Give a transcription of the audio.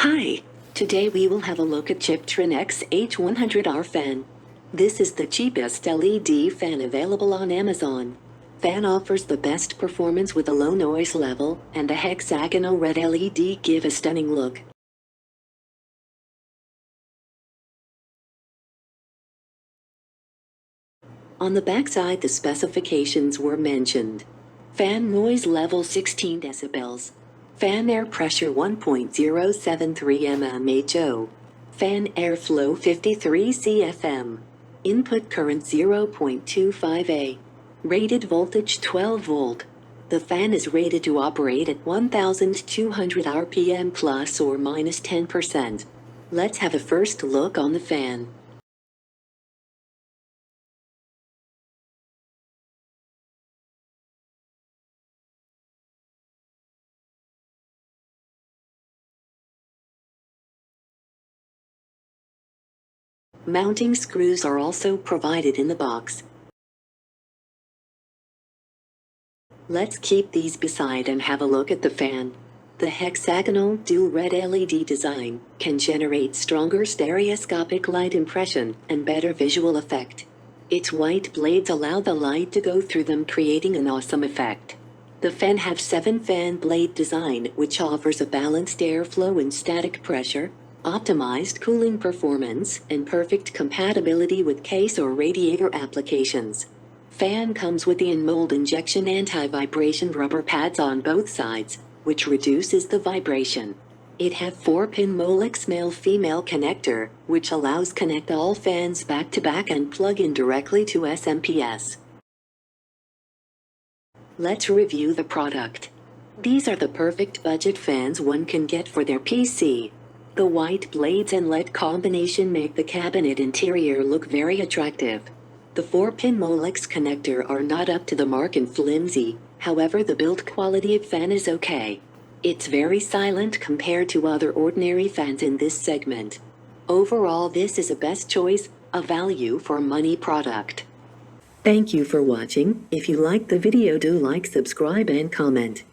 Hi! Today we will have a look at Chiptronex H100R Fan. This is the cheapest LED fan available on Amazon. Fan offers the best performance with a low noise level, and the hexagonal red LED give a stunning look. On the backside the specifications were mentioned. Fan noise level 16 decibels. Fan air pressure 1.073 mmHg. Fan airflow 53 cfm. Input current 0.25 A. Rated voltage 12 volt. The fan is rated to operate at 1200 RPM plus or minus 10%. Let's have a first look on the fan. Mounting screws are also provided in the box. Let's keep these beside and have a look at the fan. The hexagonal dual red LED design can generate stronger stereoscopic light impression and better visual effect. Its white blades allow the light to go through them, creating an awesome effect. The fan has 7 fan blade design, which offers a balanced airflow and static pressure, optimized cooling performance, and perfect compatibility with case or radiator applications. Fan comes with the in-mold injection anti-vibration rubber pads on both sides, which reduces the vibration. It has 4-pin Molex male-female connector, which allows connect all fans back-to-back and plug in directly to SMPS. Let's review the product. These are the perfect budget fans one can get for their PC. The white blades and LED combination make the cabinet interior look very attractive. The 4-pin Molex connector are not up to the mark and flimsy, however the build quality of fan is okay. It's very silent compared to other ordinary fans in this segment. Overall, this is a best choice, a value for money product. Thank you for watching. If you liked the video, do like, subscribe and comment.